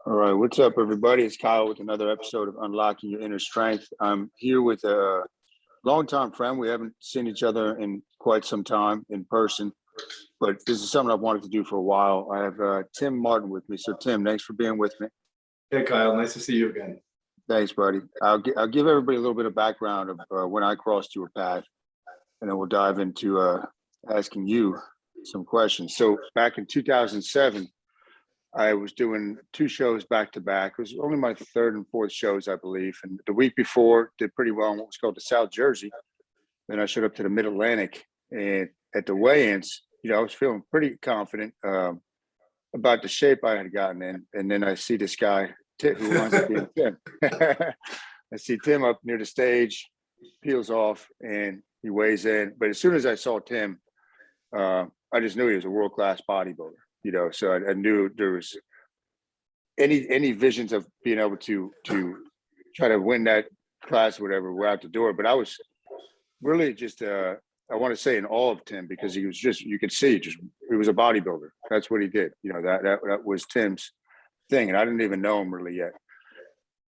All right, what's up, everybody? It's Kyle with another episode of Unlocking Your Inner Strength. I'm here with a longtime friend. We haven't seen each other in quite some time in person, but this is something I've wanted to do for a while. I have Tim Martin with me. So, Tim, thanks for being with me. Hey, Kyle. Nice to see you again. Thanks, buddy. I'll give everybody a little bit of background of when I crossed your path, and then we'll dive into asking you some questions. So, back in 2007, I was doing 2 shows back to back. It was only my 3rd and 4th shows, I believe. And the week before, did pretty well in what was called the South Jersey. Then I showed up to the Mid Atlantic, and at the weigh-ins, I was feeling pretty confident about the shape I had gotten in. And then I see this guy who wants to be Tim. I see Tim up near the stage, peels off, and he weighs in. But as soon as I saw Tim, I just knew he was a world-class bodybuilder. So I knew there was any visions of being able to try to win that class, or whatever, were out the door. But I was really just, I want to say, in awe of Tim, because he was just, you could see, he was a bodybuilder. That's what he did. That was Tim's thing. And I didn't even know him really yet.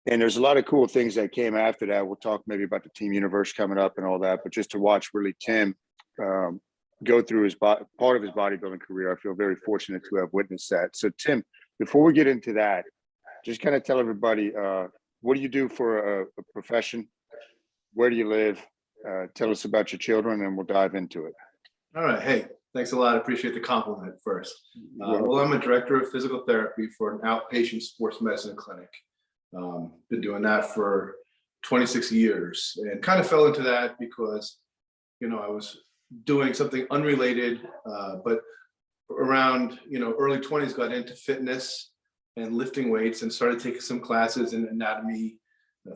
And there's a lot of cool things that came after that. We'll talk maybe about the Team Universe coming up and all that. But just to watch really Tim go through his part of his bodybuilding career, I feel very fortunate to have witnessed that. So, Tim, before we get into that, just kind of tell everybody, what do you do for a profession? Where do you live? Tell us about your children, and we'll dive into it. All right. Hey, thanks a lot. I appreciate the compliment first. Well, I'm a director of physical therapy for an outpatient sports medicine clinic. Been doing that for 26 years, and kind of fell into that because, I was doing something unrelated, but around early 20s got into fitness and lifting weights, and started taking some classes in anatomy,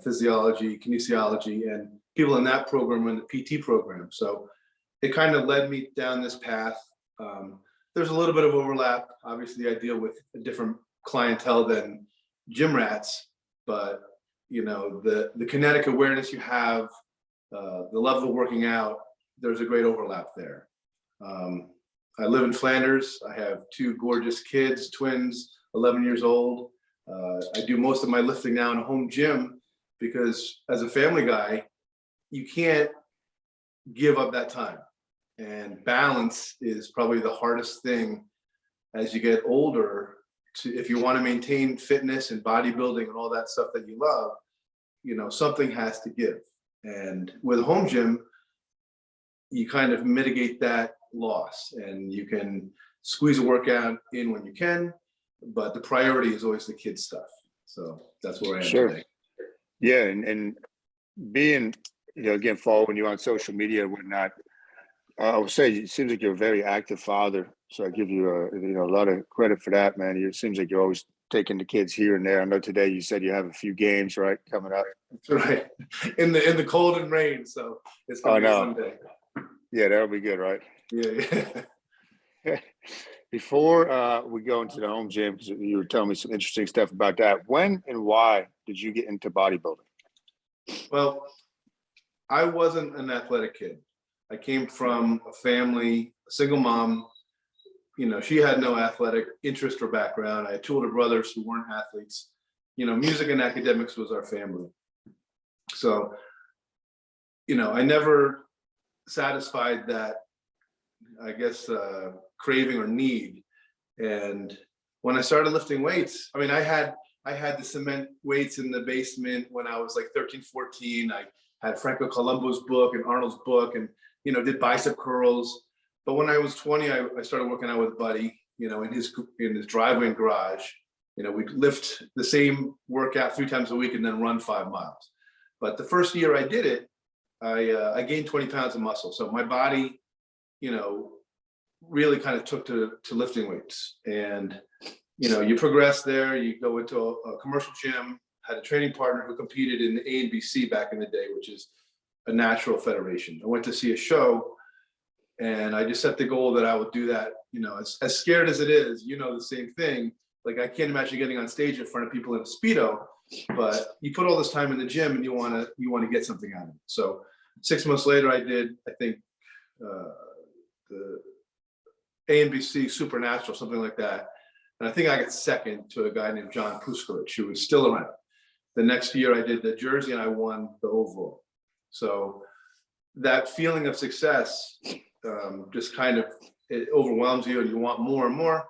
physiology, kinesiology, and people in that program were in the PT program. So it kind of led me down this path. There's a little bit of overlap. Obviously, I deal with a different clientele than gym rats, but the kinetic awareness you have, the level of working out, there's a great overlap there. I live in Flanders. I have 2 gorgeous kids, twins, 11 years old. I do most of my lifting now in a home gym because, as a family guy, you can't give up that time. And balance is probably the hardest thing as you get older. If you want to maintain fitness and bodybuilding and all that stuff that you love, something has to give. And with a home gym, you kind of mitigate that loss, and you can squeeze a workout in when you can, but the priority is always the kids stuff. So that's where I am today. Yeah, and being, again, following you on social media and whatnot, I would say it seems like you're a very active father. So I give you a lot of credit for that, man. It seems like you're always taking the kids here and there. I know today you said you have a few games, right, coming up. That's right. In the cold and rain, so it's gonna be a fun day. Yeah, that'll be good, right? Yeah. Before we go into the home gym, because you were telling me some interesting stuff about that, when and why did you get into bodybuilding? Well, I wasn't an athletic kid. I came from a family, a single mom. She had no athletic interest or background. I had 2 older brothers who weren't athletes. Music and academics was our family. So, I never satisfied that, I guess, craving or need. And when I started lifting weights, I had the cement weights in the basement when I was like 13, 14. I had Franco Columbo's book and Arnold's book, and did bicep curls. But when I was 20, I started working out with Buddy, in his driveway and garage. We'd lift the same workout 3 times a week and then run 5 miles. But the first year I did it, I gained 20 pounds of muscle. So my body, really kind of took to lifting weights. And, you progress there, you go into a commercial gym, had a training partner who competed in the IFBB back in the day, which is a natural federation. I went to see a show, and I just set the goal that I would do that. As scared as it is, the same thing. Like, I can't imagine getting on stage in front of people in a Speedo, but you put all this time in the gym and you want to get something out of it. So 6 months later, I did, I think, the IFBB Supernatural, something like that. And I think I got second to a guy named John Puskowicz, who was still around. The next year I did the jersey and I won the overall. So that feeling of success just kind of, it overwhelms you and you want more and more.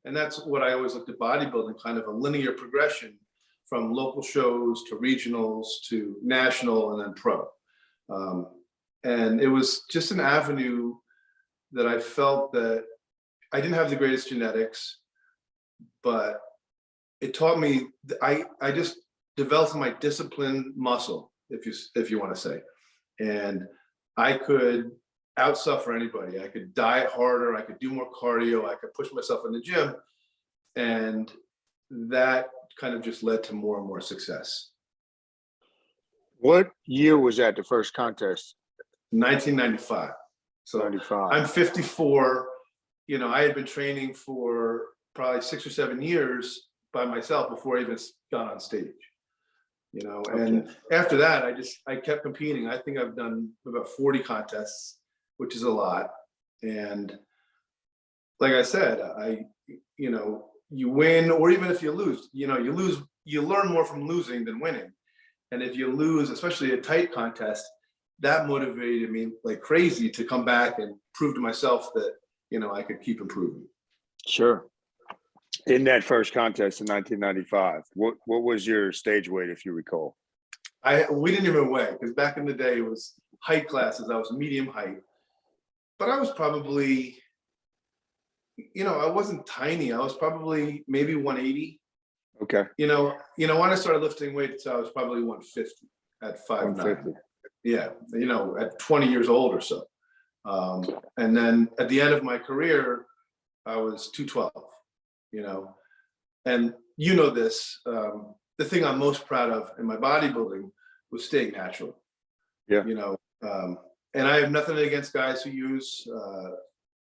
And that's what I always looked at bodybuilding, kind of a linear progression from local shows to regionals to national and then pro. And it was just an avenue that I felt that I didn't have the greatest genetics, but it taught me, I just developed my discipline muscle, if you want to say. And I could outsuffer anybody. I could diet harder, I could do more cardio, I could push myself in the gym. And that kind of just led to more and more success. What year was that, the first contest? 1995. So 95. I'm 54. You know, I had been training for probably 6 or 7 years by myself before I even got on stage. You know, and after that, I kept competing. I think I've done about 40 contests, which is a lot. And like I said, you know, you win, or even if you lose, you know, you learn more from losing than winning. And if you lose, especially a tight contest, that motivated me like crazy to come back and prove to myself that, you know, I could keep improving. Sure. In that first contest in 1995, what was your stage weight, if you recall? We didn't even weigh, because back in the day it was height classes. I was medium height, but I was probably, you know, I wasn't tiny. I was probably maybe 180. Okay. You know, when I started lifting weights, I was probably 150 at 5'9". Yeah, you know, at 20 years old or so. And then at the end of my career, I was 212, you know, and you know this, the thing I'm most proud of in my bodybuilding was staying natural. Yeah. You know, and I have nothing against guys who use,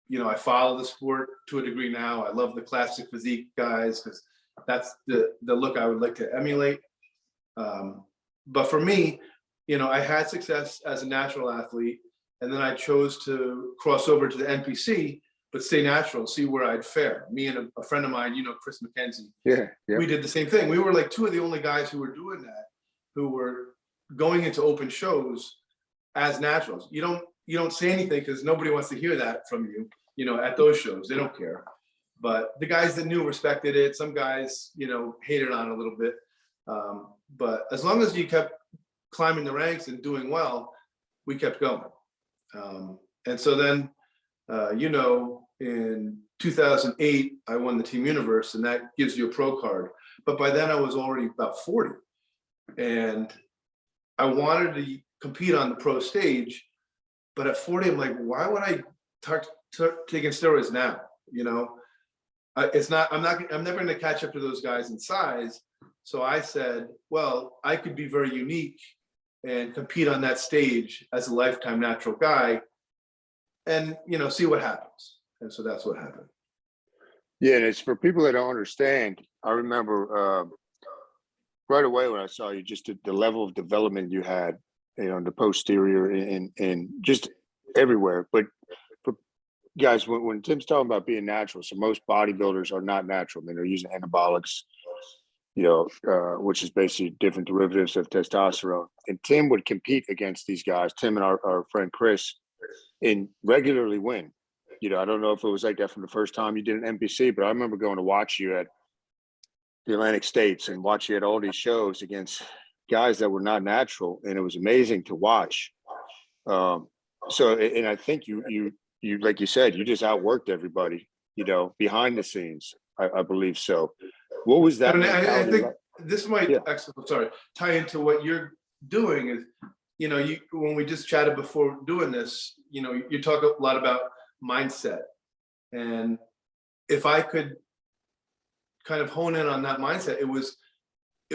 you know, I follow the sport to a degree now. I love the classic physique guys because that's the look I would like to emulate. But for me, you know, I had success as a natural athlete, and then I chose to cross over to the NPC, but stay natural, see where I'd fare. Me and a friend of mine, you know, Chris McKenzie, we did the same thing. We were like two of the only guys who were doing that, who were going into open shows as naturals. You don't say anything because nobody wants to hear that from you, you know, at those shows. They don't care. But the guys that knew respected it. Some guys, you know, hated on it a little bit. But as long as you kept climbing the ranks and doing well, we kept going. And so then, you know, in 2008, I won the Team Universe, and that gives you a pro card. But by then I was already about 40. And I wanted to compete on the pro stage. But at 40, I'm like, why would I start taking steroids now? You know, I'm never going to catch up to those guys in size. So I said, well, I could be very unique and compete on that stage as a lifetime natural guy and, you know, see what happens. And so that's what happened. Yeah, and it's for people that don't understand. I remember right away when I saw you, just the level of development you had, you know, in the posterior and just everywhere. But for guys, when Tim's talking about being natural, so most bodybuilders are not natural. I mean, they're using anabolics, you know, which is basically different derivatives of testosterone. And Tim would compete against these guys, Tim and our friend Chris, and regularly win. You know, I don't know if it was like that from the first time you did an NPC, but I remember going to watch you at the Atlantic States and watch you at all these shows against guys that were not natural, and it was amazing to watch. So, and I think you like you said, you just outworked everybody, you know, behind the scenes. I believe so. What was that? And I think like? this might tie into what you're doing is, you know, when we just chatted before doing this, you know, you talk a lot about mindset. And if I could kind of hone in on that mindset, it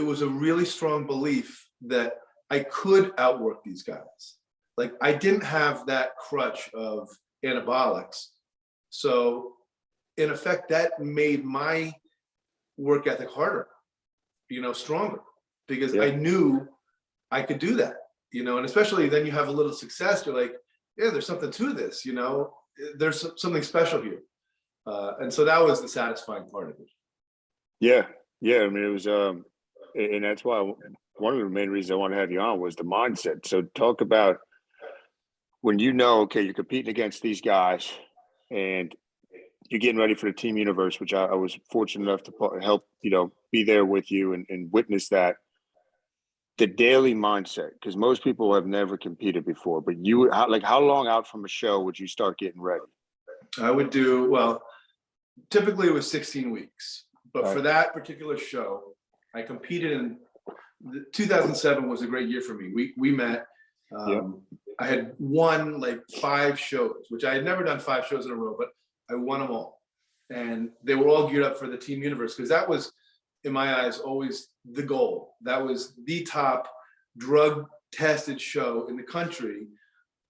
was a really strong belief that I could outwork these guys. Like I didn't have that crutch of anabolics. So in effect, that made my work ethic harder, you know, stronger, because I knew I could do that, you know, and especially then you have a little success, you're like, yeah, there's something to this, you know, there's something special here. And so that was the satisfying part of it. Yeah, yeah. I mean, it was, and that's why one of the main reasons I wanted to have you on was the mindset. So talk about when you know, okay, you're competing against these guys, and you're getting ready for the team universe, which I was fortunate enough to help, be there with you and witness that. The daily mindset, because most people have never competed before, but how long out from a show would you start getting ready? I would do, well, typically it was 16 weeks, but Right. for that particular show, I competed in 2007 was a great year for me. We met. Yeah. I had won like 5 shows, which I had never done 5 shows in a row, but I won them all, and they were all geared up for the team universe because that was, in my eyes, always the goal. That was the top drug tested show in the country.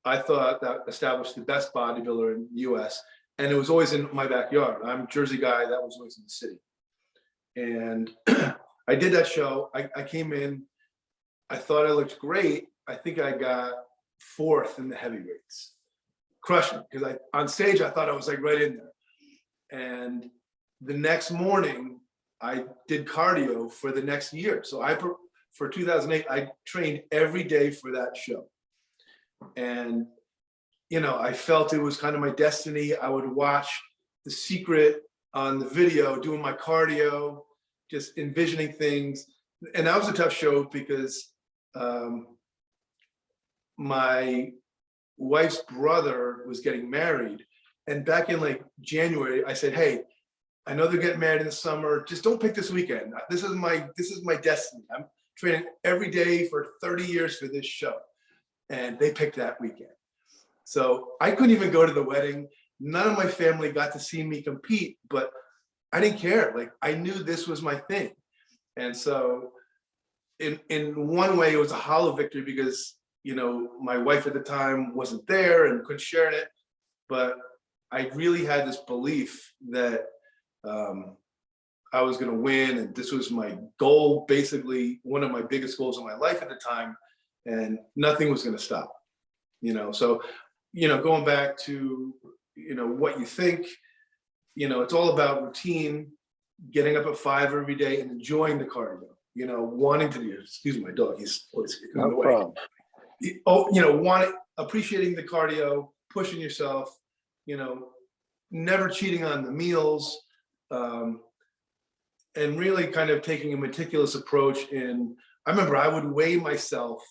I thought that established the best bodybuilder in the US. And it was always in my backyard. I'm a Jersey guy, that was always in the city. And I did that show. I came in, I thought I looked great. I think I got 4th in the heavyweights. Crushing, because on stage I thought I was like right in there. And the next morning I did cardio for the next year. So for 2008, I trained every day for that show. And, I felt it was kind of my destiny. I would watch The Secret on the video, doing my cardio, just envisioning things. And that was a tough show because my wife's brother was getting married. And back in like January, I said, hey, I know they're getting married in the summer. Just don't pick this weekend. This is my destiny. I'm training every day for 30 years for this show. And they picked that weekend. So I couldn't even go to the wedding. None of my family got to see me compete, but I didn't care. Like, I knew this was my thing. And so in one way, it was a hollow victory because, my wife at the time wasn't there and couldn't share in it. But I really had this belief that I was going to win. And this was my goal, basically one of my biggest goals in my life at the time. And nothing was going to stop, so, going back to, what you think, it's all about routine, getting up at 5 every day and enjoying the cardio, wanting to do, excuse me, my dog, he's always in the way. Appreciating the cardio, pushing yourself, never cheating on the meals, and really kind of taking a meticulous approach I remember I would weigh myself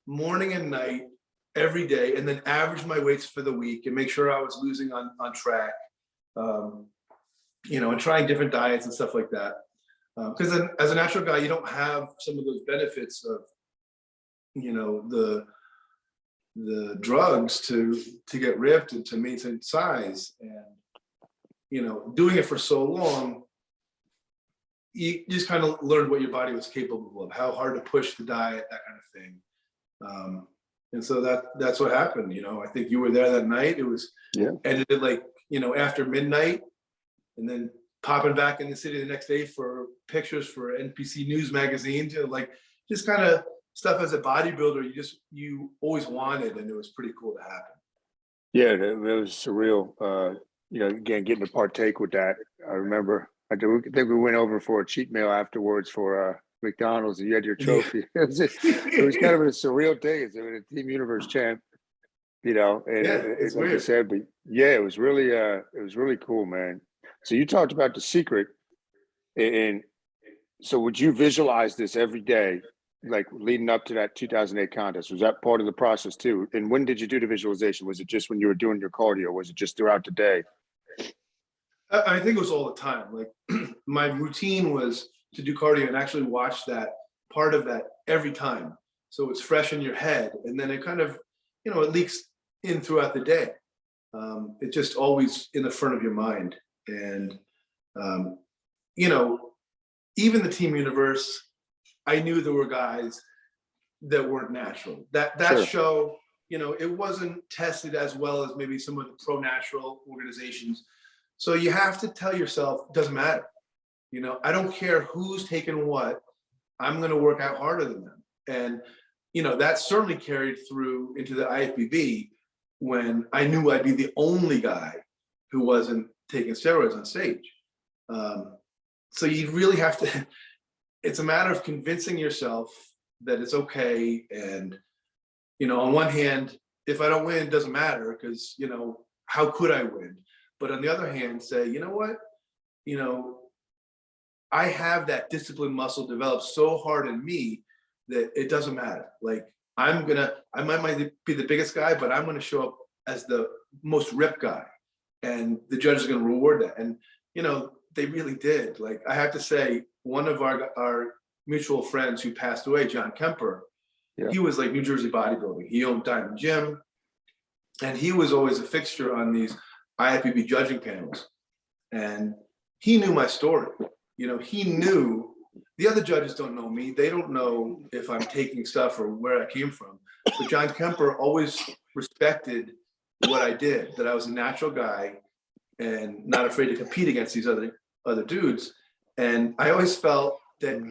morning and night every day, and then average my weights for the week and make sure I was losing on track, and trying different diets and stuff like that. Because as a natural guy, you don't have some of those benefits of, the drugs to get ripped and to maintain size. And, doing it for so long, you just kind of learned what your body was capable of, how hard to push the diet, that kind of thing. And so that's what happened. I think you were there that night. It was ended like, after midnight, and then popping back in the city the next day for pictures for NPC News magazines, like just kind of stuff as a bodybuilder you always wanted, and it was pretty cool to happen. Yeah, it was surreal. Again, getting to partake with that. I remember, I think we went over for a cheat meal afterwards for McDonald's, and you had your trophy. It was kind of a surreal thing. It's a team universe champ, and it's like weird. you said, but yeah, it was really cool, man. So you talked about The Secret, and so would you visualize this every day, like leading up to that 2008 contest? Was that part of the process too? And when did you do the visualization? Was it just when you were doing your cardio? Was it just throughout the day? I think it was all the time. Like my routine was to do cardio and actually watch that part of that every time. So it's fresh in your head. And then it kind of, it leaks in throughout the day. It's just always in the front of your mind. And, even the team universe, I knew there were guys that weren't natural. That Sure. show, it wasn't tested as well as maybe some of the pro natural organizations. So you have to tell yourself, it doesn't matter. I don't care who's taking what, I'm going to work out harder than them. And, that certainly carried through into the IFBB when I knew I'd be the only guy who wasn't taking steroids on stage. so you really have to, it's a matter of convincing yourself that it's okay. And, on one hand, if I don't win, it doesn't matter because, how could I win? But on the other hand, say, you know what, I have that discipline muscle developed so hard in me that it doesn't matter. Like I might be the biggest guy, but I'm going to show up as the most ripped guy, and the judge is going to reward that. And, they really did. Like, I have to say, one of our mutual friends who passed away, John Kemper, he was like New Jersey Bodybuilding. He owned Diamond Gym, and he was always a fixture on these IFBB judging panels. And he knew my story. He knew. The other judges don't know me. They don't know if I'm taking stuff or where I came from. But John Kemper always respected what I did, that I was a natural guy and not afraid to compete against these other dudes. And I always felt that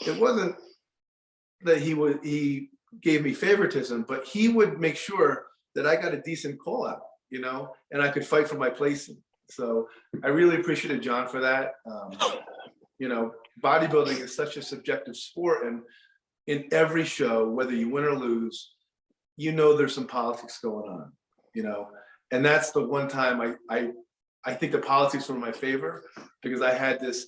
it wasn't that he gave me favoritism, but he would make sure that I got a decent call out, and I could fight for my placing. So I really appreciated John for that. Bodybuilding is such a subjective sport, and in every show, whether you win or lose, there's some politics going on, and that's the one time I think the politics were in my favor, because I had this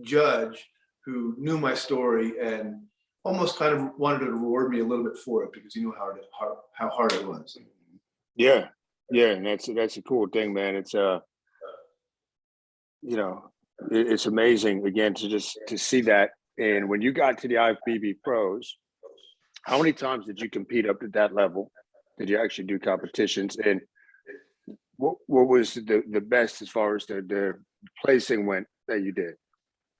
judge who knew my story and almost kind of wanted to reward me a little bit for it, because he knew how hard it was. Yeah, and that's a cool thing, man. It's it's amazing again to see that. And when you got to the IFBB pros, how many times did you compete up to that level? Did you actually do competitions? And what was the best as far as the placing went that you did?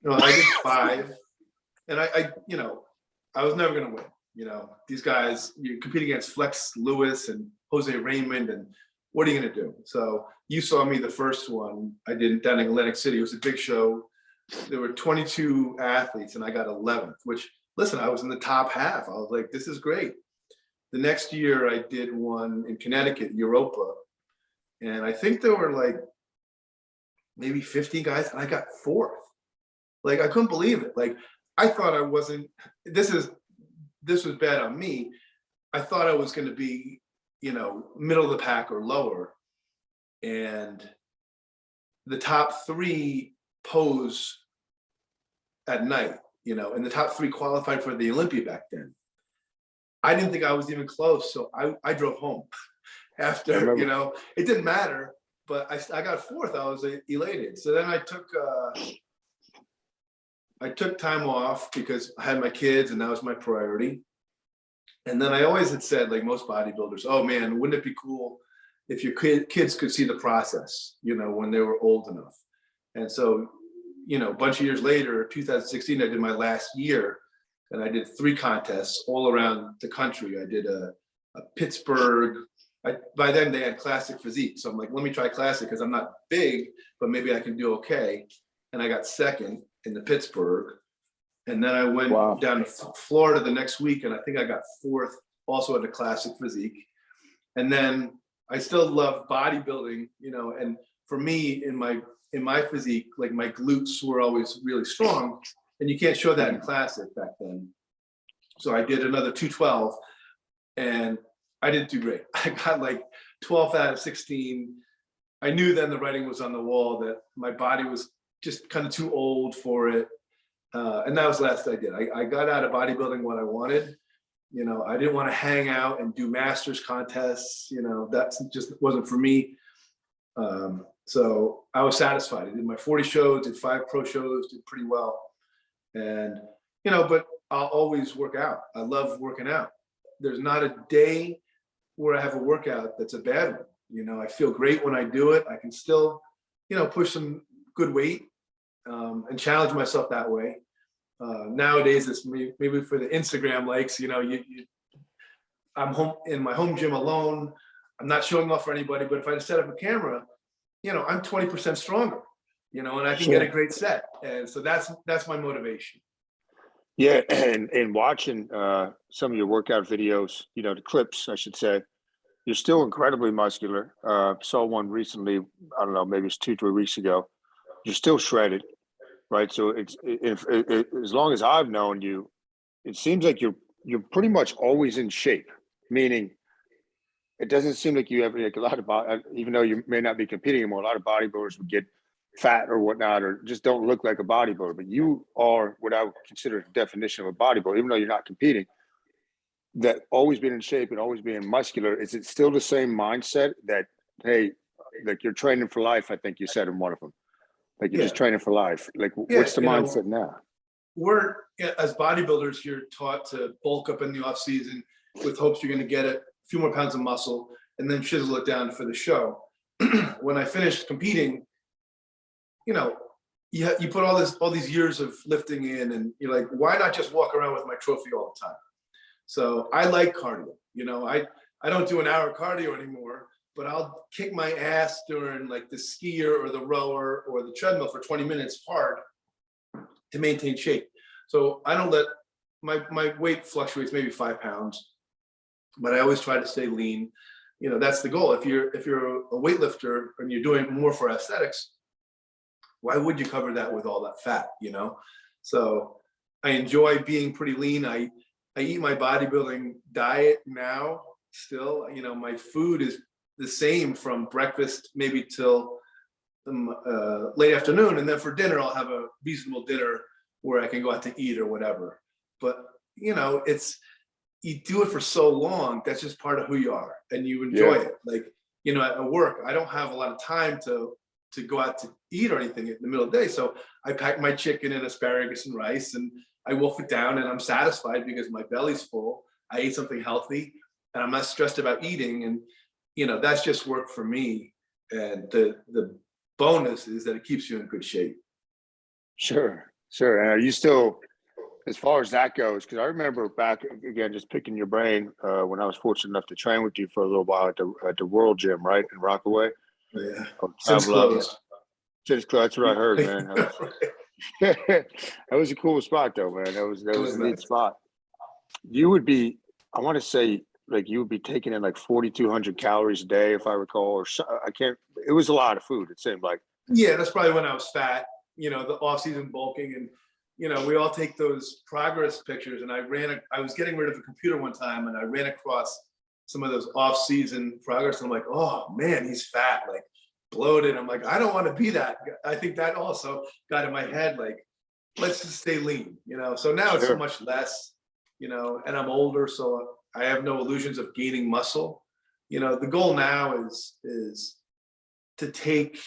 I did 5, and I was never going to win. These guys, you compete against Flex Lewis and Jose Raymond, and what are you going to do? So you saw me the first one I did down in Atlantic City. It was a big show. There were 22 athletes, and I got 11th, which, listen, I was in the top half. I was like, this is great. The next year I did one in Connecticut, Europa, and I think there were like maybe 50 guys, and I got 4th. Like, I couldn't believe it. Like, I thought I wasn't, this was bad on me. I thought I was going to be, middle of the pack or lower. And the top 3 pose at night, and the top 3 qualified for the Olympia back then. I didn't think I was even close. So I drove home after, it didn't matter, but I got 4th. I was elated. So then I took time off because I had my kids, and that was my priority. And then I always had said, like most bodybuilders, oh man, wouldn't it be cool if your kids could see the process, when they were old enough. And so, a bunch of years later, 2016, I did my last year, and I did 3 contests all around the country. I did a Pittsburgh. By then they had classic physique. So I'm like, let me try classic because I'm not big, but maybe I can do okay. And I got 2nd in the Pittsburgh. And then I went down to Florida the next week, and I think I got 4th also at the classic physique. And then I still love bodybuilding, and for me in my physique, like my glutes were always really strong, and you can't show that in classic back then. So I did another 212, and I didn't do great. I got like 12th out of 16. I knew then the writing was on the wall that my body was just kind of too old for it. And that was the last I did. I got out of bodybuilding what I wanted. I didn't want to hang out and do masters contests. That just wasn't for me. So I was satisfied. I did my 40 shows, did 5 pro shows, did pretty well. And, but I'll always work out. I love working out. There's not a day where I have a workout that's a bad one. I feel great when I do it. I can still, push some good weight and challenge myself that way. Nowadays, it's maybe for the Instagram likes, I'm home in my home gym alone. I'm not showing off for anybody, but if I set up a camera, I'm 20% stronger, and I can get a great set. And so that's my motivation. Yeah. And watching some of your workout videos, the clips, I should say, you're still incredibly muscular. Saw one recently, I don't know, maybe it's 2-3 weeks ago. You're still shredded. right? So as long as I've known you, it seems like you're pretty much always in shape, meaning it doesn't seem like you ever, like a lot of even though you may not be competing anymore, a lot of bodybuilders would get fat or whatnot, or just don't look like a bodybuilder. But you are what I would consider the definition of a bodybuilder, even though you're not competing. That always being in shape and always being muscular. Is it still the same mindset that, hey, like you're training for life? I think you said in one of them, like you're just Yeah, training for life. Like, yeah. what's the mindset now? We're as bodybuilders, you're taught to bulk up in the off season with hopes you're going to get a few more pounds of muscle and then chisel it down for the show. When I finished competing, you know, you put all these years of lifting in, and you're like, why not just walk around with my trophy all the time? So I like cardio. You know, I don't do an hour cardio anymore, but I'll kick my ass during like the skier or the rower or the treadmill for 20 minutes hard to maintain shape. So I don't let my weight fluctuates maybe 5 pounds, but I always try to stay lean. You know, that's the goal. If you're a weightlifter and you're doing more for aesthetics, why would you cover that with all that fat, you know? So I enjoy being pretty lean. I eat my bodybuilding diet now still. You know, my food is the same from breakfast maybe till late afternoon, and then for dinner I'll have a reasonable dinner where I can go out to eat or whatever. But you know, you do it for so long, that's just part of who you are, and you enjoy it. Like, you know, at work I don't have a lot of time to go out to eat or anything in the middle of the day, so I pack my chicken and asparagus and rice, and I wolf it down, and I'm satisfied because my belly's full. I ate something healthy, and I'm not stressed about eating. And you know, that's just work for me. And the bonus is that it keeps you in good shape. Sure. And are you still, as far as that goes, because I remember back again, just picking your brain when I was fortunate enough to train with you for a little while at the World Gym, right, in Rockaway. Yeah, since Travel up. closed. That's what I heard, man. That was a cool spot, though, man. That was a neat Nice. spot. You would be, I want to say, like you would be taking in like 4,200 calories a day, if I recall, or so, I can't. It was a lot of food. It seemed like. Yeah, that's probably when I was fat. You know, the off-season bulking, and you know, we all take those progress pictures. And I was getting rid of a computer one time, and I ran across some of those off-season progress. And I'm like, oh man, he's fat, like bloated. I'm like, I don't want to be that. I think that also got in my head, like, let's just stay lean, you know. So now it's so Sure. much less, you know, and I'm older, so I have no illusions of gaining muscle. You know, the goal now is to take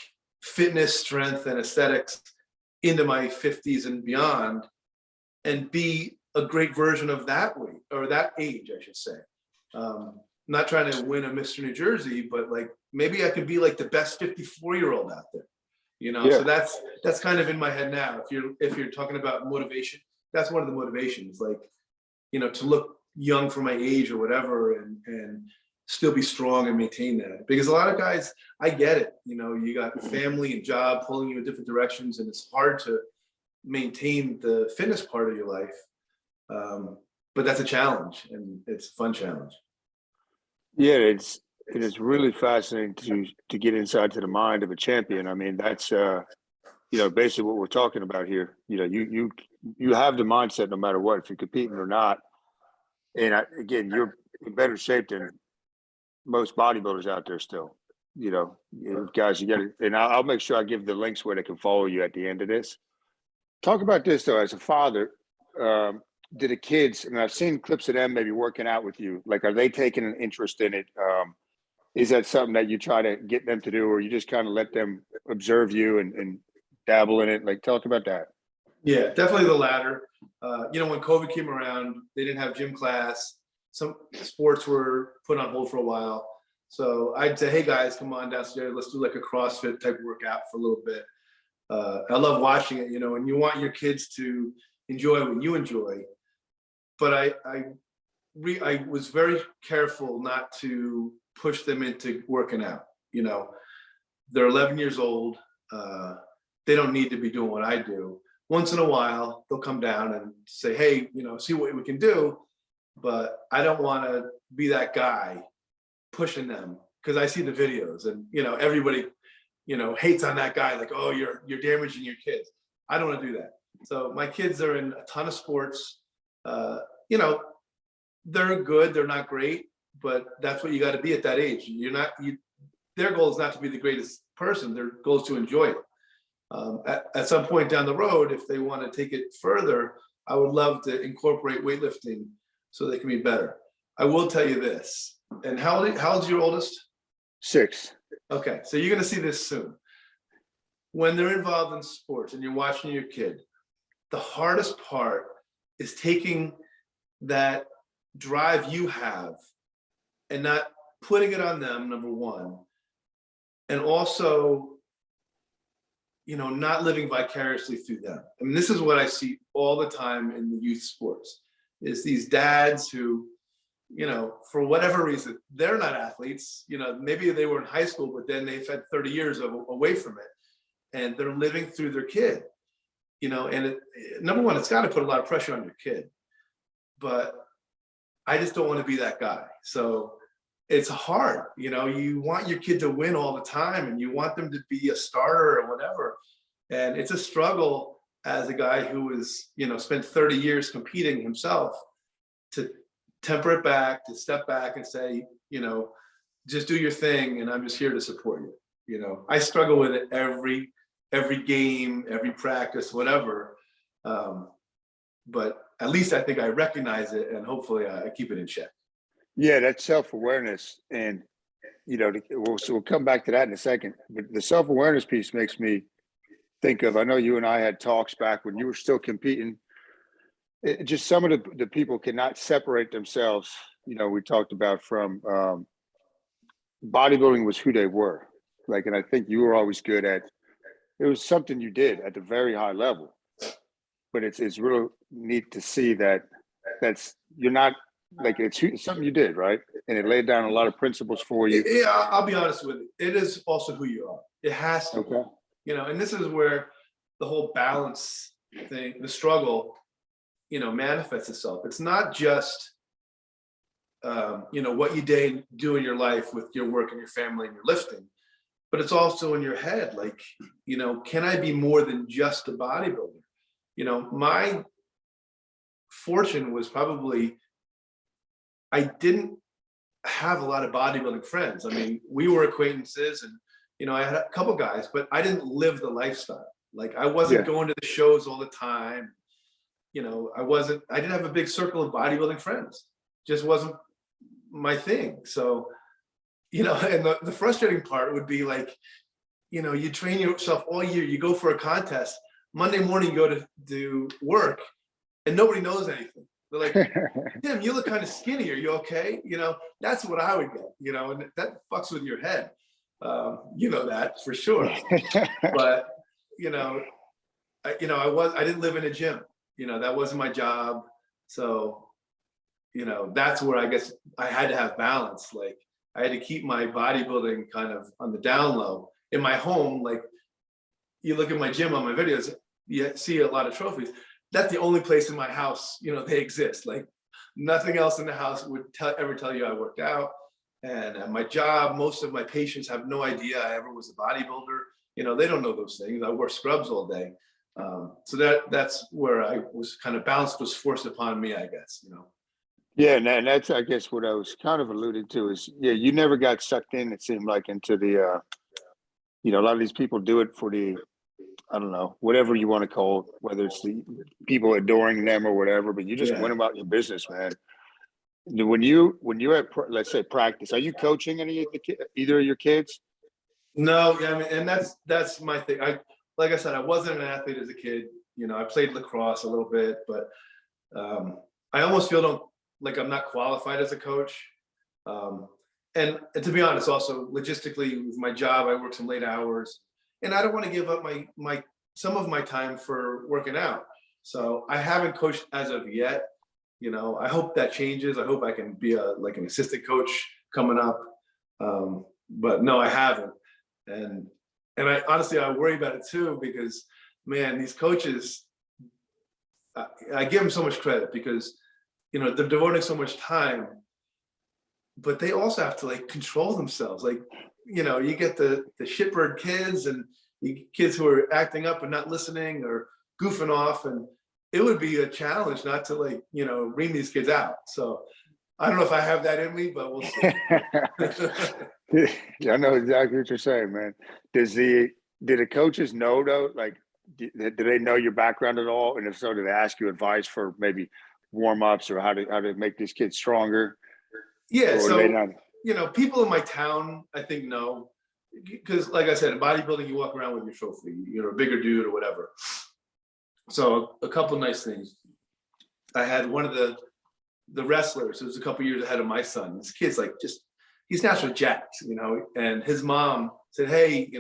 fitness, strength, and aesthetics into my 50s and beyond, and be a great version of that weight, or that age, I should say. Not trying to win a Mr. New Jersey, but like maybe I could be like the best 54-year-old out there. You know, Yeah. so that's kind of in my head now. If you're talking about motivation, that's one of the motivations, like, you know, to look young for my age or whatever, and still be strong and maintain that. Because a lot of guys, I get it, you know, you got family and job pulling you in different directions, and it's hard to maintain the fitness part of your life. But that's a challenge, and it's a fun challenge. Yeah, it is really fascinating to get inside to the mind of a champion. I mean, that's you know, basically what we're talking about here. You know, you have the mindset no matter what, if you're competing or not. And again, you're in better shape than most bodybuilders out there still. You know, guys, you got to, and I'll make sure I give the links where they can follow you at the end of this. Talk about this though, as a father, do the kids, and I've seen clips of them maybe working out with you. Like, are they taking an interest in it? Is that something that you try to get them to do, or you just kind of let them observe you and dabble in it? Like, talk about that. Yeah, definitely the latter. You know, when COVID came around, they didn't have gym class. Some sports were put on hold for a while. So I'd say, hey guys, come on downstairs. Let's do like a CrossFit type workout for a little bit. I love watching it, you know, and you want your kids to enjoy what you enjoy. But I was very careful not to push them into working out. You know, they're 11 years old. They don't need to be doing what I do. Once in a while, they'll come down and say, hey, you know, see what we can do. But I don't want to be that guy pushing them, because I see the videos, and, you know, everybody, you know, hates on that guy, like, oh, you're damaging your kids. I don't want to do that. So my kids are in a ton of sports. You know, they're good, they're not great, but that's what you got to be at that age. Their goal is not to be the greatest person. Their goal is to enjoy it. At some point down the road, if they want to take it further, I would love to incorporate weightlifting so they can be better. I will tell you this. And how old's your oldest? 6. Okay, so you're going to see this soon. When they're involved in sports and you're watching your kid, the hardest part is taking that drive you have and not putting it on them, number one, and also, you know, not living vicariously through them. I mean, this is what I see all the time in the youth sports, is these dads who, you know, for whatever reason, they're not athletes. You know, maybe they were in high school, but then they've had 30 years away from it, and they're living through their kid. You know, and number one, it's got to put a lot of pressure on your kid. But I just don't want to be that guy. So it's hard. You know, you want your kid to win all the time, and you want them to be a starter or whatever. And it's a struggle as a guy who was, you know, spent 30 years competing himself, to temper it back, to step back and say, you know, just do your thing, and I'm just here to support you. You know, I struggle with it every game, every practice, whatever. But at least I think I recognize it, and hopefully I keep it in check. Yeah, that's self-awareness. And, you know, we'll come back to that in a second. But the self-awareness piece makes me think of, I know you and I had talks back when you were still competing. Just some of the people cannot separate themselves. You know, we talked about from bodybuilding was who they were. Like, and I think you were always good at, it was something you did at the very high level. But it's real neat to see that you're not, like, it's something you did, right? And it laid down a lot of principles for you. Yeah, I'll be honest with you. It is also who you are. It has to be. You know, and this is where the whole balance thing, the struggle, you know, manifests itself. It's not just, you know, what you do in your life with your work and your family and your lifting, but it's also in your head. Like, you know, can I be more than just a bodybuilder? You know, my fortune was probably, I didn't have a lot of bodybuilding friends. I mean, we were acquaintances, and, you know, I had a couple guys, but I didn't live the lifestyle. Like, I wasn't going to the shows all the time. You know, I didn't have a big circle of bodybuilding friends. Just wasn't my thing. So, you know, and the frustrating part would be, like, you know, you train yourself all year, you go for a contest, Monday morning you go to do work, and nobody knows anything. They're like, Tim, you look kind of skinny. Are you okay? You know, that's what I would get, you know, and that fucks with your head. You know that for sure. But, you know, I didn't live in a gym. You know, that wasn't my job. So, you know, that's where I guess I had to have balance. Like, I had to keep my bodybuilding kind of on the down low. In my home, like, you look at my gym on my videos, you see a lot of trophies. That's the only place in my house, you know, they exist. Like, nothing else in the house would ever tell you I worked out. And at my job, most of my patients have no idea I ever was a bodybuilder. You know, they don't know those things. I wore scrubs all day. So that's where I was kind of balance was forced upon me, I guess, you know. Yeah, and that's, I guess, what I was kind of alluding to is, yeah, you never got sucked in, it seemed like, into the, you know, a lot of these people do it for the, I don't know, whatever you want to call it, whether it's the people adoring them or whatever, but you just went about your business, man. When you at, let's say, practice, are you coaching any of either of your kids? No, yeah, I mean, and that's my thing. Like I said, I wasn't an athlete as a kid. You know, I played lacrosse a little bit, but I almost feel like I'm not qualified as a coach. And to be honest, also logistically with my job, I work some late hours, and I don't want to give up some of my time for working out. So I haven't coached as of yet. You know, I hope that changes. I hope I can be like an assistant coach coming up. But no, I haven't. And I honestly, I worry about it too, because, man, these coaches, I give them so much credit because, you know, they're devoting so much time, but they also have to, like, control themselves. Like, you know, you get the shitbird kids, and kids who are acting up and not listening or goofing off, and it would be a challenge not to like, bring these kids out. So I don't know if I have that in me, but we'll see. Yeah, I know exactly what you're saying, man. Do the coaches know though? Like, do they know your background at all? And if so, do they ask you advice for maybe warm ups or how to make these kids stronger? Yeah. Or So, they not? people in my town, I think, know, because like I said, in bodybuilding, you walk around with your trophy, you're a bigger dude or whatever. So a couple nice things. I had one of the wrestlers who was a couple years ahead of my son. This kid's like, he's naturally jacked, and his mom said, hey,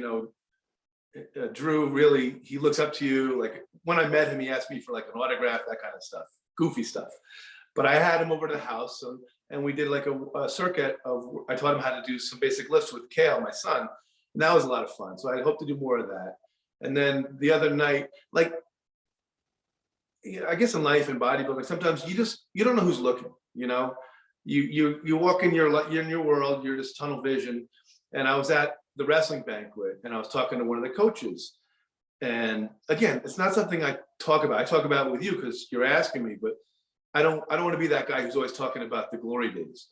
Drew, really, he looks up to you. Like when I met him, he asked me for like an autograph, that kind of stuff, goofy stuff. But I had him over to the house, and we did like a circuit I taught him how to do some basic lifts with Kale, my son. And that was a lot of fun. So I hope to do more of that. And then the other night, like, I guess in life and bodybuilding, sometimes you don't know who's looking, you walk in you're in your world, you're just tunnel vision. And I was at the wrestling banquet and I was talking to one of the coaches. And again, it's not something I talk about. I talk about it with you because you're asking me, but I don't want to be that guy who's always talking about the glory days.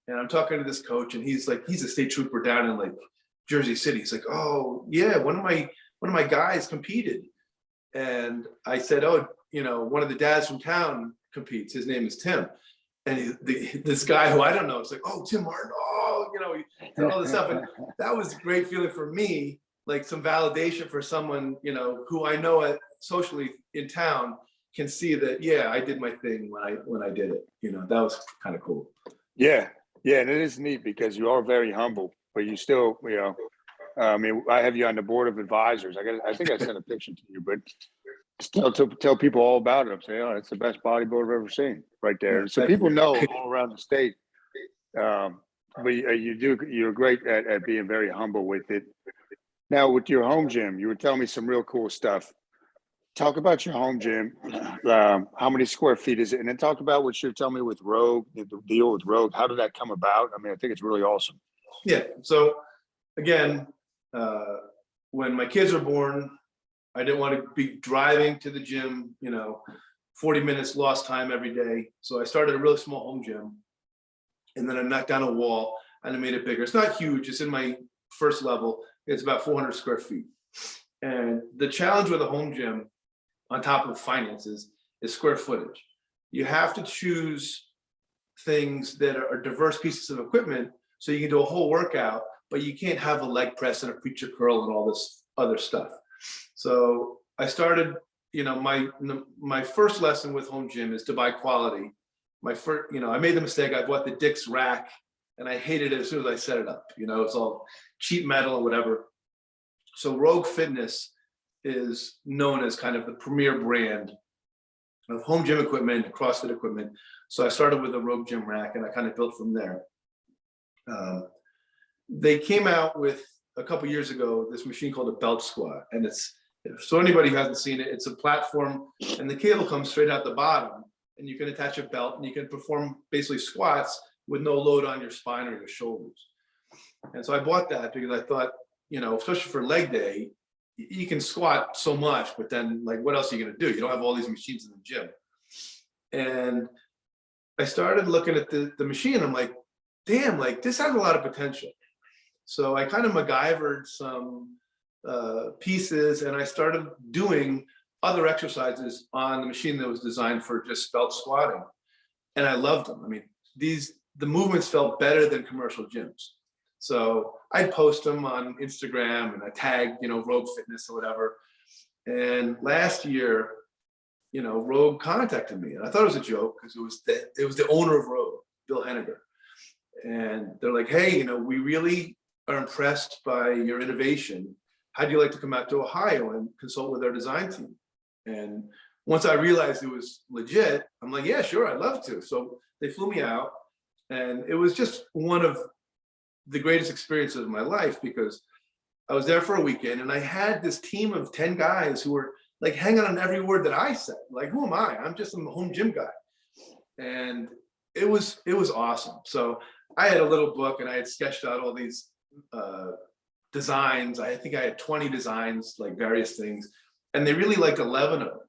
And I'm talking to this coach and he's a state trooper down in like Jersey City. He's like, oh yeah, one of my guys competed. And I said, oh, one of the dads from town competes. His name is Tim. And this guy who I don't know, it's like, oh, Tim Martin. Oh, all this stuff. And that was a great feeling for me, like some validation for someone, who I know socially in town can see that, yeah, I did my thing when I did it. That was kind of cool. Yeah. Yeah. And it is neat because you are very humble, but you still, I mean, I have you on the board of advisors. I think I sent a picture to you, but tell people all about it. I'm saying, oh, it's the best bodybuilder I've ever seen right there. Yeah, so people know all around the state. But you're great at being very humble with it. Now with your home gym, you were telling me some real cool stuff. Talk about your home gym. How many square feet is it? And then talk about what you're telling me with Rogue, the deal with Rogue. How did that come about? I mean, I think it's really awesome. Yeah. So again, when my kids were born, I didn't want to be driving to the gym, 40 minutes lost time every day. So I started a really small home gym and then I knocked down a wall and I made it bigger. It's not huge. It's in my first level. It's about 400 square feet. And the challenge with a home gym on top of finances is square footage. You have to choose things that are diverse pieces of equipment so you can do a whole workout, but you can't have a leg press and a preacher curl and all this other stuff. So I started, my first lesson with home gym is to buy quality. I made the mistake. I bought the Dick's rack and I hated it as soon as I set it up. It's all cheap metal and whatever. So Rogue Fitness is known as kind of the premier brand of home gym equipment, CrossFit equipment. So I started with a Rogue gym rack and I kind of built from there. They came out with a couple years ago this machine called a belt squat, and so anybody who hasn't seen it, it's a platform and the cable comes straight out the bottom and you can attach a belt and you can perform basically squats with no load on your spine or your shoulders. And so I bought that because I thought, especially for leg day, you can squat so much, but then like, what else are you going to do? You don't have all these machines in the gym. And I started looking at the machine. I'm like, damn, like this has a lot of potential. So I kind of MacGyvered some pieces and I started doing other exercises on the machine that was designed for just belt squatting. And I loved them. I mean, the movements felt better than commercial gyms. So I'd post them on Instagram and I tagged, Rogue Fitness or whatever. And last year, Rogue contacted me and I thought it was a joke because it was the owner of Rogue, Bill Henniger. And they're like, hey, we really are impressed by your innovation. How'd you like to come out to Ohio and consult with our design team? And once I realized it was legit, I'm like, yeah, sure, I'd love to. So they flew me out and it was just one of the greatest experiences of my life because I was there for a weekend and I had this team of 10 guys who were like hanging on every word that I said. Like, who am I? I'm just a home gym guy. And it was awesome. So I had a little book and I had sketched out all these designs. I think I had 20 designs, like various things, and they really liked 11 of them.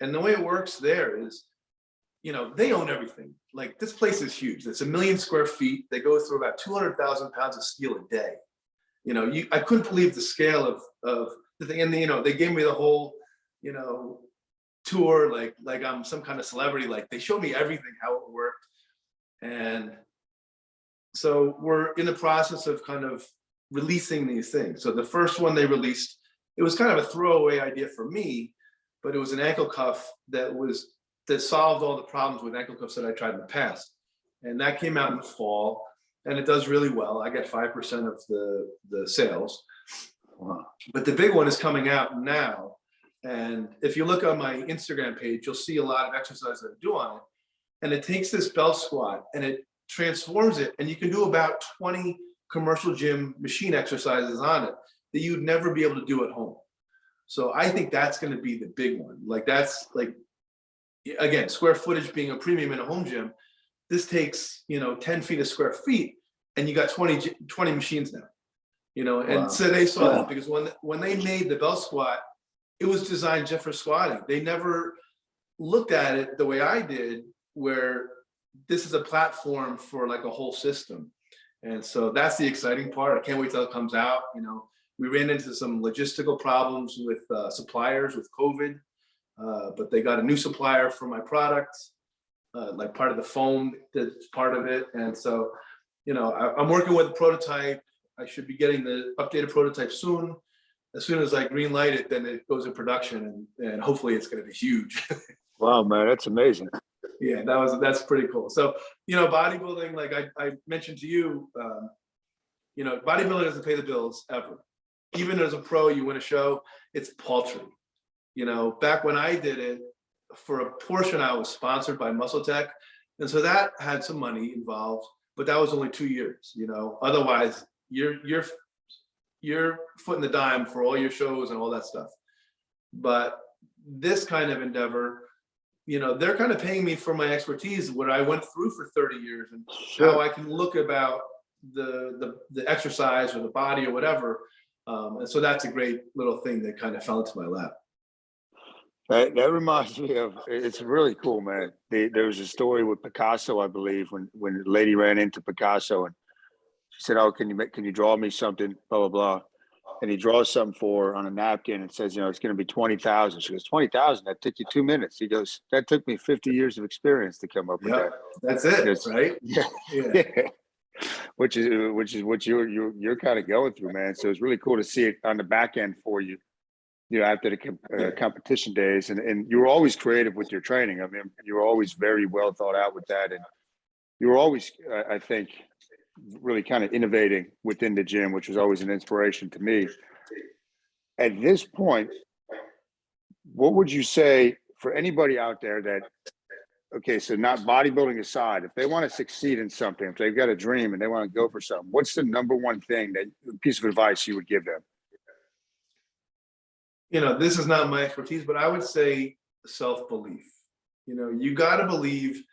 And the way it works there is, you know, they own everything. Like this place is huge. It's 1 million square feet. They go through about 200,000 pounds of steel a day. You know, I couldn't believe the scale of the thing. And, you know, they gave me the whole, you know, tour, like I'm some kind of celebrity. Like they showed me everything, how it worked. And so we're in the process of kind of releasing these things. So the first one they released, it was kind of a throwaway idea for me, but it was an ankle cuff that solved all the problems with ankle cuffs that I tried in the past. And that came out in the fall, and it does really well. I get 5% of the sales. Wow. But the big one is coming out now. And if you look on my Instagram page, you'll see a lot of exercises I do on it. And it takes this belt squat and it transforms it. And you can do about 20 commercial gym machine exercises on it that you'd never be able to do at home. So I think that's going to be the big one. Like that's like, again, square footage being a premium in a home gym. This takes, you know, 10 feet of square feet, and you got 20 machines now, you know. And Wow. so they saw that because when they made the belt squat, it was designed just for squatting. They never looked at it the way I did, where this is a platform for like a whole system. And so that's the exciting part. I can't wait till it comes out. You know, we ran into some logistical problems with suppliers with COVID, but they got a new supplier for my product, like part of the foam that's part of it. And so, you know, I'm working with a prototype. I should be getting the updated prototype soon. As soon as I green light it, then it goes in production, and hopefully it's going to be huge. Wow, man, that's amazing. Yeah, that's pretty cool. So, you know, bodybuilding, like I mentioned to you, you know, bodybuilding doesn't pay the bills ever. Even as a pro, you win a show, it's paltry. You know, back when I did it, for a portion, I was sponsored by Muscle Tech. And so that had some money involved, but that was only 2 years, you know. Otherwise, you're footing the dime for all your shows and all that stuff. But this kind of endeavor, you know, they're kind of paying me for my expertise, what I went through for 30 years, and how I can look about the exercise or the body or whatever. And so that's a great little thing that kind of fell into my lap. That reminds me of, it's really cool, man. There was a story with Picasso, I believe, when the lady ran into Picasso and she said, "Oh, can you draw me something?" Blah blah blah, and he draws something for her on a napkin and says, "You know, it's going to be 20,000." She goes, 20,000? That took you 2 minutes. He goes, "That took me 50 years of experience to come up with that." That's it, Goes, right? Yeah, Yeah. which is what you're kind of going through, man. So it's really cool to see it on the back end for you. You know, after the competition days, and you were always creative with your training. I mean, you were always very well thought out with that, and you were always, I think, really kind of innovating within the gym, which was always an inspiration to me. At this point, what would you say for anybody out there that, okay, so not bodybuilding aside, if they want to succeed in something, if they've got a dream and they want to go for something, what's the number one thing, piece of advice you would give them? You know, this is not my expertise, but I would say self-belief. You know, you got to believe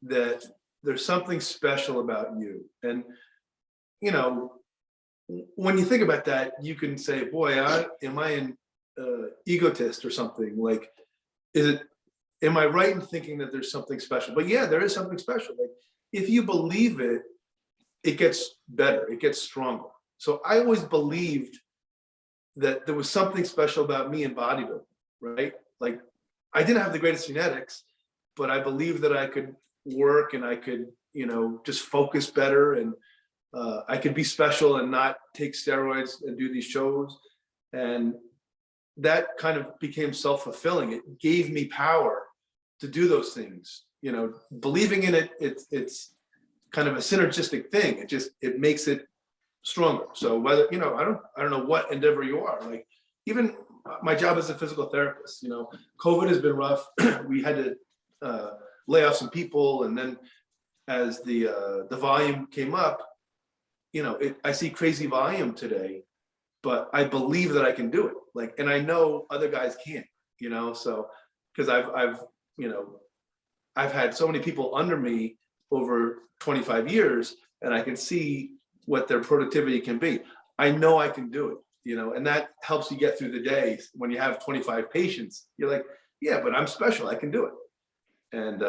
that there's something special about you. And, you know, when you think about that, you can say, boy, am I an egotist or something? Like, am I right in thinking that there's something special? But yeah, there is something special. Like, if you believe it, it gets better, it gets stronger. So I always believed that there was something special about me in bodybuilding, right? Like, I didn't have the greatest genetics, but I believed that I could work and I could, you know, just focus better, and I could be special and not take steroids and do these shows. And that kind of became self-fulfilling. It gave me power to do those things. You know, believing in it, it's kind of a synergistic thing. It makes it stronger. So whether, you know, I don't know what endeavor you are, like even my job as a physical therapist, you know, COVID has been rough. We had to lay off some people. And then as the volume came up, you know, I see crazy volume today, but I believe that I can do it. Like, and I know other guys can't, you know, so, cause I've had so many people under me over 25 years, and I can see what their productivity can be. I know I can do it, and that helps you get through the day. When you have 25 patients, you're like, yeah, but I'm special, I can do it. And,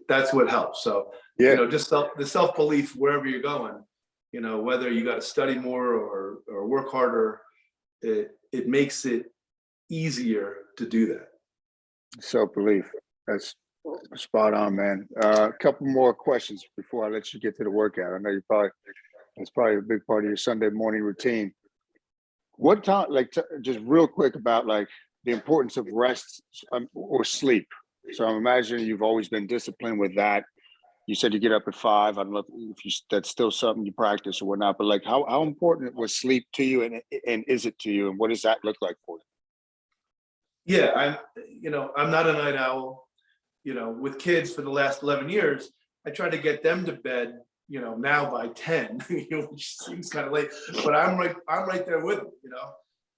that's what helps. So, Yeah. just the self-belief wherever you're going, whether you got to study more or work harder, it makes it easier to do that. Self-belief. That's spot on, man. A couple more questions before I let you get to the workout. I know that's probably a big part of your Sunday morning routine. What time, like, just real quick about like the importance of rest or sleep. So I'm imagining you've always been disciplined with that. You said you get up at 5. I don't know if that's still something you practice or whatnot, but like how important was sleep to you, and is it to you, and what does that look like for you? Yeah, I'm not a night owl. With kids for the last 11 years, I try to get them to bed, now by 10, which seems kind of late, but I'm right there with them,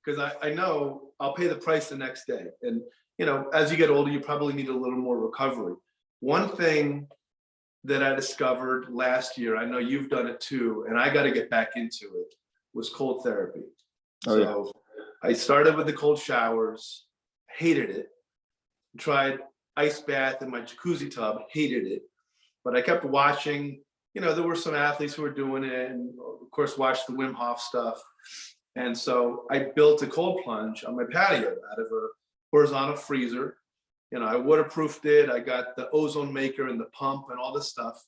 because I know I'll pay the price the next day. And, as you get older, you probably need a little more recovery. One thing that I discovered last year, I know you've done it too, and I got to get back into it, was cold therapy. Oh, yeah. So I started with the cold showers, hated it, tried ice bath in my jacuzzi tub, hated it, but I kept watching. There were some athletes who were doing it, and of course watched the Wim Hof stuff. And so I built a cold plunge on my patio out of a horizontal freezer. I waterproofed it. I got the ozone maker and the pump and all this stuff.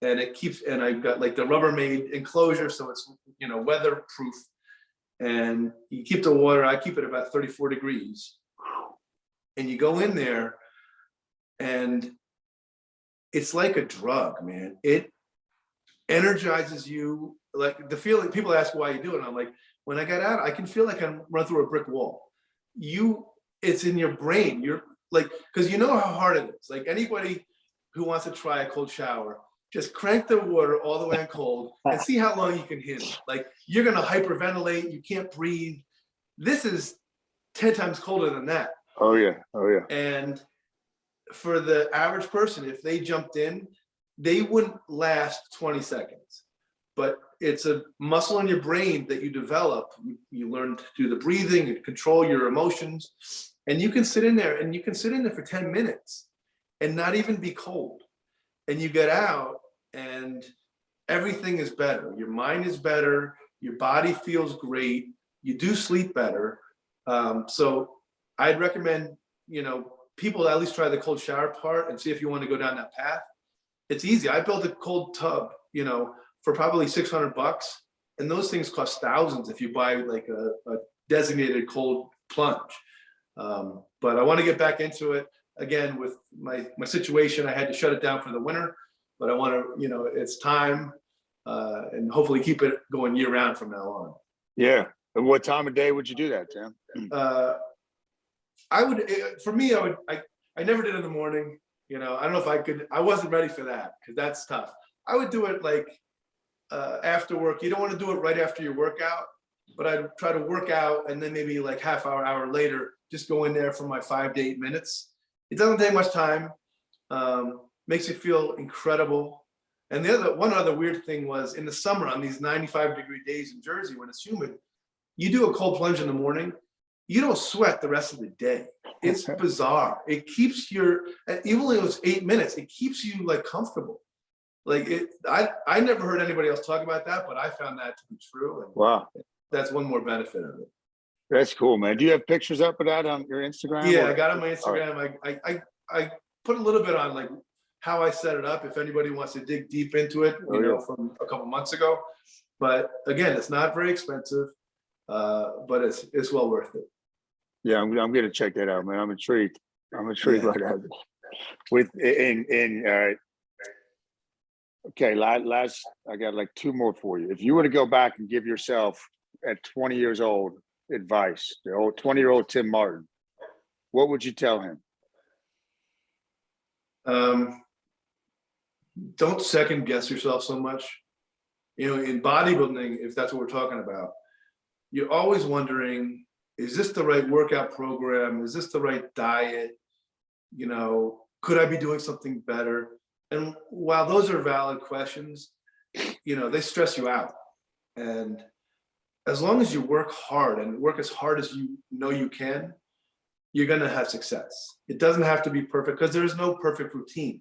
And I've got like the Rubbermaid enclosure, so it's, weatherproof. And you keep the water, I keep it about 34 degrees. And you go in there, and it's like a drug, man. It energizes you. Like the feeling, people ask why you do it, and I'm like, when I got out, I can feel like I'm run through a brick wall. It's in your brain. You're like, because you know how hard it is. Like anybody who wants to try a cold shower, just crank the water all the way on cold and see how long you can handle. Like you're gonna hyperventilate, you can't breathe. This is 10 times colder than that. Oh yeah. And for the average person, if they jumped in, they wouldn't last 20 seconds. But it's a muscle in your brain that you develop. You learn to do the breathing and control your emotions. And you can sit in there for 10 minutes and not even be cold. And you get out and everything is better. Your mind is better. Your body feels great. You do sleep better. So I'd recommend, people at least try the cold shower part and see if you want to go down that path. It's easy. I built a cold tub, for probably $600, and those things cost thousands if you buy like a designated cold plunge. But I want to get back into it again with my situation. I had to shut it down for the winter, but I want to, it's time, and hopefully keep it going year round from now on. Yeah. And what time of day would you do that, Tim? I never did it in the morning. I don't know if I could. I wasn't ready for that because that's tough. I would do it like after work. You don't want to do it right after your workout, but I'd try to work out and then maybe like hour later, just go in there for my 5 to 8 minutes. It doesn't take much time. Makes you feel incredible. And one other weird thing was in the summer on these 95-degree days in Jersey when it's humid, you do a cold plunge in the morning, you don't sweat the rest of the day. It's bizarre. It keeps even though it's 8 minutes, it keeps you like comfortable. Like I never heard anybody else talk about that, but I found that to be true. And wow. That's one more benefit of it. That's cool, man. Do you have pictures up of that on your Instagram? Yeah, I got on my Instagram. Right. I put a little bit on like how I set it up. If anybody wants to dig deep into it, from a couple months ago. But again, it's not very expensive, but it's well worth it. Yeah, I'm gonna check that out, man. I'm intrigued by that. Okay, last I got like 2 more for you. If you were to go back and give yourself at 20 years old advice, the old 20-year-old Tim Martin, what would you tell him? Don't second guess yourself so much. In bodybuilding, if that's what we're talking about, you're always wondering, is this the right workout program? Is this the right diet? Could I be doing something better? And while those are valid questions, they stress you out. And as long as you work hard and work as hard as you know you can, you're going to have success. It doesn't have to be perfect because there's no perfect routine.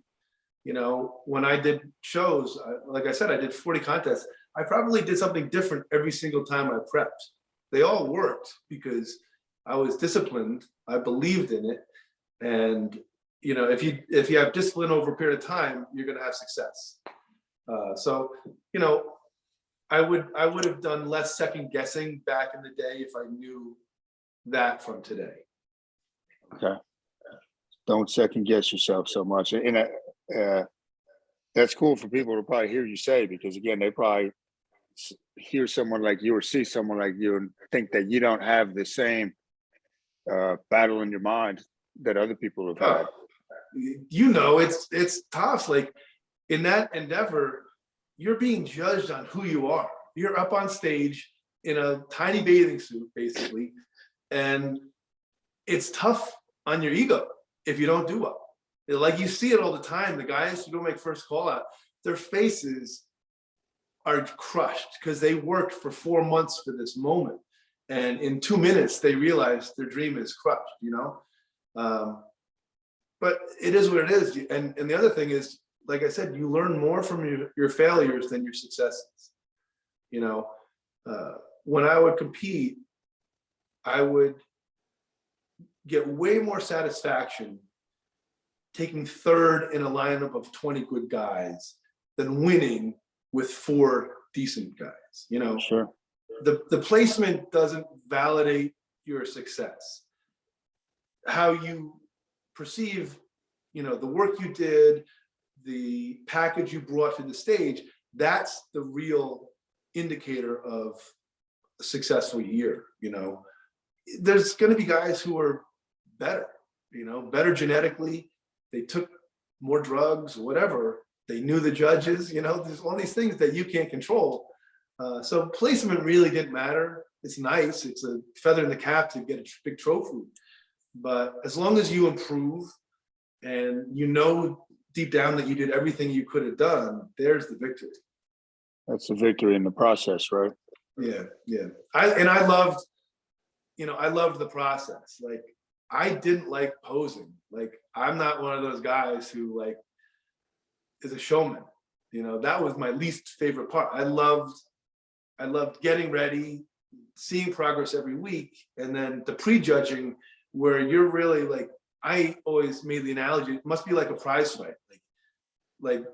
You know, when I did shows, like I said, I did 40 contests. I probably did something different every single time I prepped. They all worked because I was disciplined. I believed in it. And, you know, if you have discipline over a period of time, you're going to have success. So, you know, I would have done less second guessing back in the day if I knew that from today. Okay. Don't second guess yourself so much. And that's cool for people to probably hear you say, because again, they probably hear someone like you or see someone like you and think that you don't have the same battle in your mind that other people have had. You know, it's tough. Like in that endeavor, you're being judged on who you are. You're up on stage in a tiny bathing suit, basically, and it's tough on your ego if you don't do well. Like you see it all the time. The guys who don't make first call out, their faces are crushed because they worked for 4 months for this moment. And in 2 minutes, they realize their dream is crushed, you know? But it is what it is. And the other thing is, like I said, you learn more from your failures than your successes. You know, when I would compete, I would get way more satisfaction taking third in a lineup of 20 good guys than winning with 4 decent guys. You know, Sure. The placement doesn't validate your success. How you perceive, you know, the work you did, the package you brought to the stage, that's the real indicator of a successful year. You know, there's going to be guys who are better, you know, better genetically. They took more drugs, whatever. They knew the judges, you know, there's all these things that you can't control. So placement really didn't matter. It's nice. It's a feather in the cap to get a big trophy. But as long as you improve and you know deep down that you did everything you could have done, there's the victory. That's the victory in the process, right? Yeah, yeah. I loved, you know, I loved the process. Like, I didn't like posing. Like, I'm not one of those guys who like is a showman. You know, that was my least favorite part. I loved getting ready, seeing progress every week, and then the prejudging where you're really like, I always made the analogy, it must be like a prize fight. Like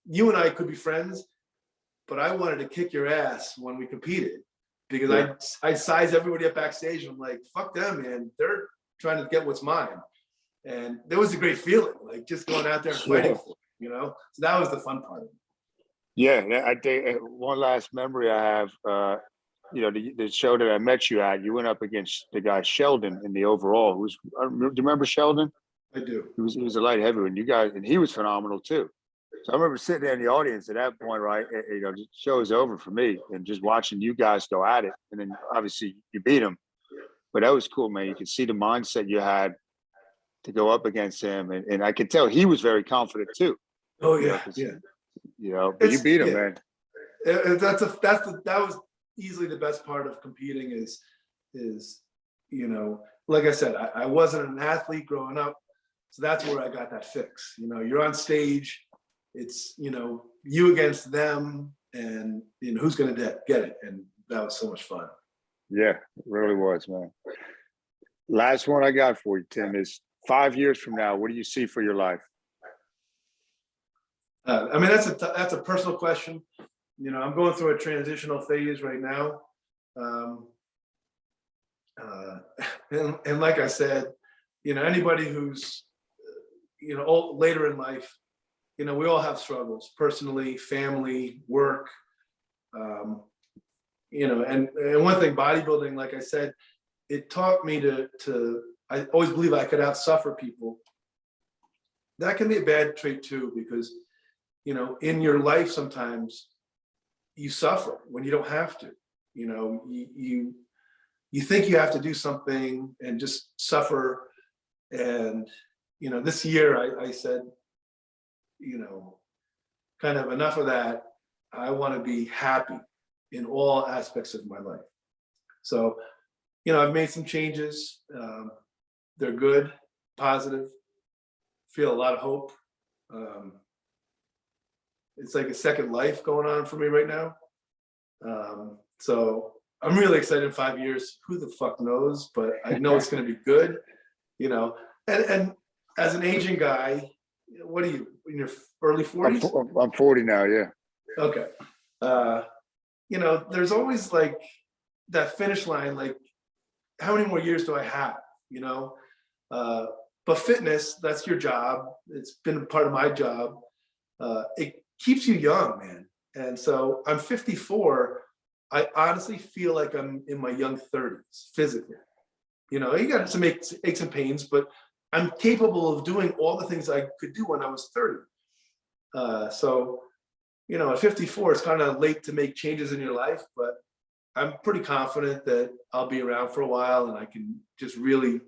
you and I could be friends, but I wanted to kick your ass when we competed because Yeah. I size everybody up backstage and I'm like, fuck them, man. They're trying to get what's mine. And there was a great feeling, like just going out there and fighting for it, you know? So that was the fun part of it. Yeah, I think one last memory I have, you know, the show that I met you at, you went up against the guy Sheldon in the overall. Do you remember Sheldon? I do. He was a light heavyweight, and you guys, and he was phenomenal too. So I remember sitting there in the audience at that point, right? You know, the show is over for me, and just watching you guys go at it, and then obviously you beat him. But that was cool, man. You could see the mindset you had to go up against him, and I could tell he was very confident too. Oh You know, yeah, yeah. You know, but you beat him, yeah. man. That was easily the best part of competing is, you know, like I said, I wasn't an athlete growing up. So that's where I got that fix. You know, you're on stage, it's, you know, you against them, and you know, who's going to get it. And that was so much fun. Yeah, it really was, man. Last one I got for you, Tim, is 5 years from now, what do you see for your life? I mean, that's a personal question. You know, I'm going through a transitional phase right now. And like I said, you know, anybody who's, you know, later in life, you know, we all have struggles personally, family, work. You know, and one thing, bodybuilding, like I said, it taught me I always believe I could outsuffer people. That can be a bad trait too, because, you know, in your life, sometimes you suffer when you don't have to. You know, you think you have to do something and just suffer. And, you know, this year I said, you know, kind of enough of that. I want to be happy in all aspects of my life. So, I've made some changes. They're good, positive, feel a lot of hope. It's like a second life going on for me right now. So I'm really excited in 5 years. Who the fuck knows? But I know it's going to be good, and as an Asian guy, what are you in your early 40s? I'm 40 now. Yeah. Okay. There's always like that finish line, like how many more years do I have, but fitness, that's your job. It's been a part of my job. It keeps you young, man. And so I'm 54. I honestly feel like I'm in my young 30s physically. You got some aches and pains, but I'm capable of doing all the things I could do when I was 30. So, at 54, it's kind of late to make changes in your life, but I'm pretty confident that I'll be around for a while and I can just really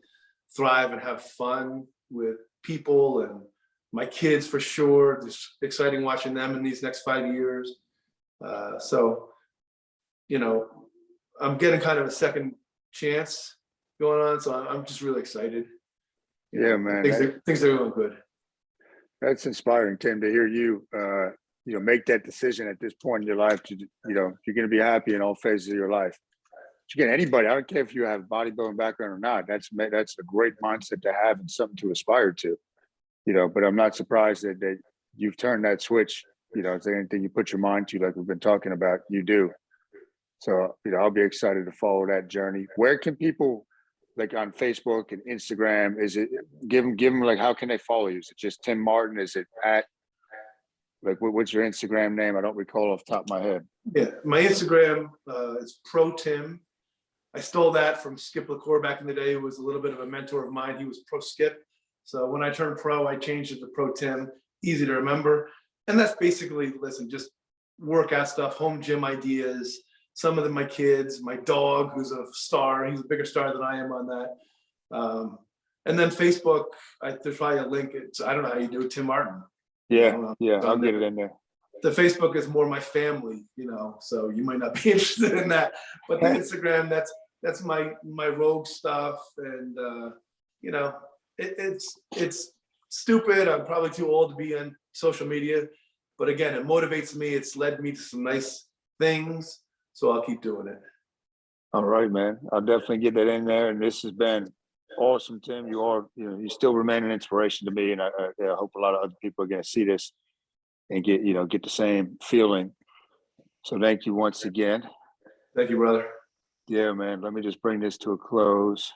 thrive and have fun with people and my kids for sure. It's exciting watching them in these next 5 years. So, I'm getting kind of a second chance going on. So I'm just really excited. Yeah, man. Things are going good. That's inspiring, Tim, to hear you, make that decision at this point in your life to, you're going to be happy in all phases of your life. Again, anybody, I don't care if you have a bodybuilding background or not, that's a great mindset to have and something to aspire to, but I'm not surprised that you've turned that switch, it's anything you put your mind to, like we've been talking about, you do. So, I'll be excited to follow that journey. Where can people, like on Facebook and Instagram, is it, give them like, how can they follow you? Is it just Tim Martin? Is it at, like, what's your Instagram name? I don't recall off the top of my head. Yeah, my Instagram is Pro Tim. I stole that from Skip LaCour back in the day. He was a little bit of a mentor of mine. He was Pro Skip. So when I turned pro, I changed it to Pro Tim. Easy to remember. And that's basically, just workout stuff, home gym ideas. Some of them, my kids, my dog, who's a star. He's a bigger star than I am on that. And then Facebook, there's probably a link. I don't know how you do it, Tim Martin. Yeah, I'll get it in there. The Facebook is more my family, so you might not be interested in that. But the Instagram, that's my rogue stuff, and it's stupid. I'm probably too old to be on social media, but again, it motivates me. It's led me to some nice things, so I'll keep doing it. All right, man. I'll definitely get that in there. And this has been awesome, Tim. You still remain an inspiration to me, and I hope a lot of other people are going to see this and get the same feeling. So thank you once again. Thank you, brother. Yeah, man. Let me just bring this to a close.